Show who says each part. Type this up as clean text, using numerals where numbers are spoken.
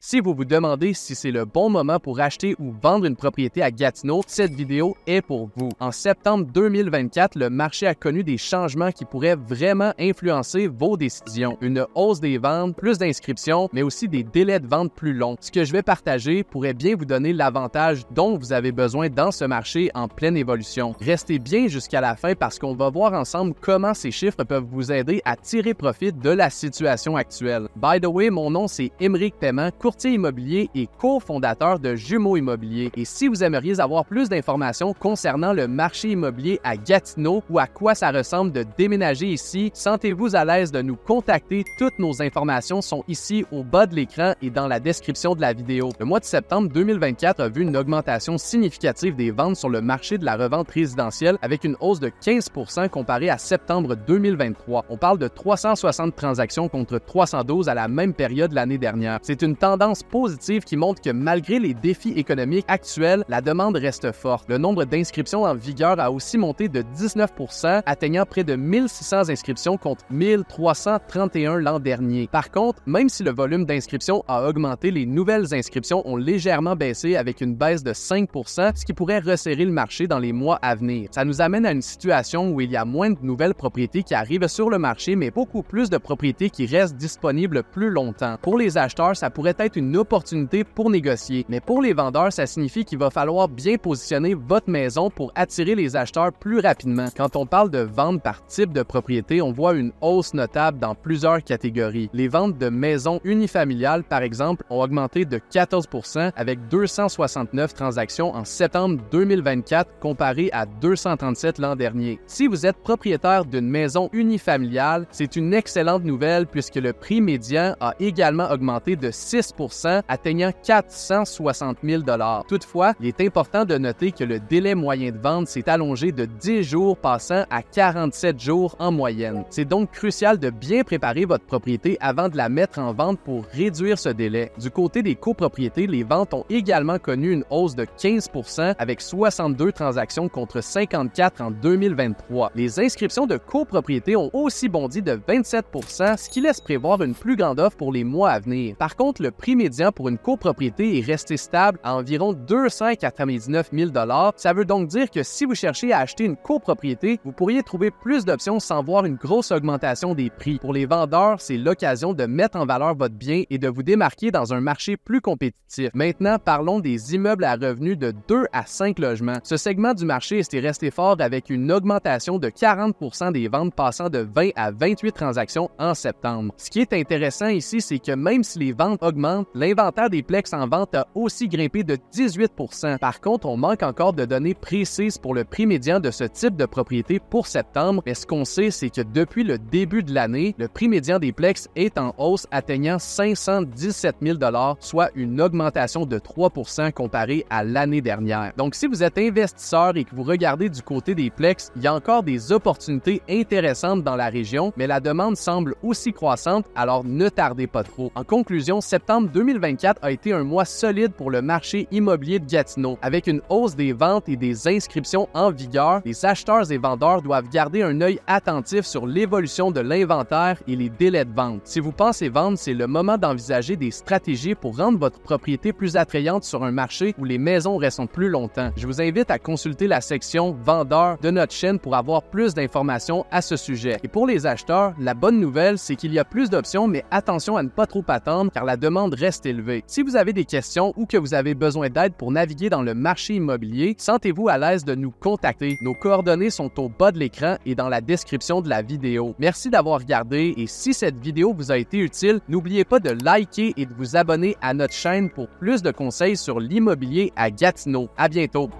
Speaker 1: Si vous vous demandez si c'est le bon moment pour acheter ou vendre une propriété à Gatineau, cette vidéo est pour vous. En septembre 2024, le marché a connu des changements qui pourraient vraiment influencer vos décisions. Une hausse des ventes, plus d'inscriptions, mais aussi des délais de vente plus longs. Ce que je vais partager pourrait bien vous donner l'avantage dont vous avez besoin dans ce marché en pleine évolution. Restez bien jusqu'à la fin parce qu'on va voir ensemble comment ces chiffres peuvent vous aider à tirer profit de la situation actuelle. By the way, mon nom c'est Émeric Paiement, courtier immobilier et cofondateur de Jumeaux Immobilier. Et si vous aimeriez avoir plus d'informations concernant le marché immobilier à Gatineau ou à quoi ça ressemble de déménager ici, sentez-vous à l'aise de nous contacter. Toutes nos informations sont ici au bas de l'écran et dans la description de la vidéo. Le mois de septembre 2024 a vu une augmentation significative des ventes sur le marché de la revente résidentielle avec une hausse de 15% comparée à septembre 2023. On parle de 360 transactions contre 312 à la même période l'année dernière. C'est une tendance positive qui montre que malgré les défis économiques actuels, la demande reste forte. Le nombre d'inscriptions en vigueur a aussi monté de 19%, atteignant près de 1600 inscriptions contre 1331 l'an dernier. Par contre, même si le volume d'inscriptions a augmenté, les nouvelles inscriptions ont légèrement baissé avec une baisse de 5%, ce qui pourrait resserrer le marché dans les mois à venir. Ça nous amène à une situation où il y a moins de nouvelles propriétés qui arrivent sur le marché, mais beaucoup plus de propriétés qui restent disponibles plus longtemps. Pour les acheteurs, ça pourrait être une opportunité pour négocier, mais pour les vendeurs, ça signifie qu'il va falloir bien positionner votre maison pour attirer les acheteurs plus rapidement. Quand on parle de vente par type de propriété, on voit une hausse notable dans plusieurs catégories. Les ventes de maisons unifamiliales, par exemple, ont augmenté de 14% avec 269 transactions en septembre 2024 comparé à 237 l'an dernier. Si vous êtes propriétaire d'une maison unifamiliale, c'est une excellente nouvelle puisque le prix médian a également augmenté de 6%, atteignant 460 000 $. Toutefois, il est important de noter que le délai moyen de vente s'est allongé de 10 jours, passant à 47 jours en moyenne. C'est donc crucial de bien préparer votre propriété avant de la mettre en vente pour réduire ce délai. Du côté des copropriétés, les ventes ont également connu une hausse de 15% avec 62 transactions contre 54 en 2023. Les inscriptions de copropriétés ont aussi bondi de 27%, ce qui laisse prévoir une plus grande offre pour les mois à venir. Par contre, le prix médian pour une copropriété est resté stable à environ 299 000 $. Ça veut donc dire que si vous cherchez à acheter une copropriété, vous pourriez trouver plus d'options sans voir une grosse augmentation des prix. Pour les vendeurs, c'est l'occasion de mettre en valeur votre bien et de vous démarquer dans un marché plus compétitif. Maintenant, parlons des immeubles à revenus de 2 à 5 logements. Ce segment du marché est resté fort avec une augmentation de 40% des ventes passant de 20 à 28 transactions en septembre. Ce qui est intéressant ici, c'est que même si les ventes augmentent, l'inventaire des plex en vente a aussi grimpé de 18%. Par contre, on manque encore de données précises pour le prix médian de ce type de propriété pour septembre, mais ce qu'on sait, c'est que depuis le début de l'année, le prix médian des plex est en hausse, atteignant 517 000 $, soit une augmentation de 3% comparé à l'année dernière. Donc, si vous êtes investisseur et que vous regardez du côté des plex, il y a encore des opportunités intéressantes dans la région, mais la demande semble aussi croissante, alors ne tardez pas trop. En conclusion, septembre 2024 a été un mois solide pour le marché immobilier de Gatineau. Avec une hausse des ventes et des inscriptions en vigueur, les acheteurs et vendeurs doivent garder un œil attentif sur l'évolution de l'inventaire et les délais de vente. Si vous pensez vendre, c'est le moment d'envisager des stratégies pour rendre votre propriété plus attrayante sur un marché où les maisons restent plus longtemps. Je vous invite à consulter la section vendeurs de notre chaîne pour avoir plus d'informations à ce sujet. Et pour les acheteurs, la bonne nouvelle, c'est qu'il y a plus d'options, mais attention à ne pas trop attendre car la demande reste élevée. Si vous avez des questions ou que vous avez besoin d'aide pour naviguer dans le marché immobilier, sentez-vous à l'aise de nous contacter. Nos coordonnées sont au bas de l'écran et dans la description de la vidéo. Merci d'avoir regardé et si cette vidéo vous a été utile, n'oubliez pas de liker et de vous abonner à notre chaîne pour plus de conseils sur l'immobilier à Gatineau. À bientôt!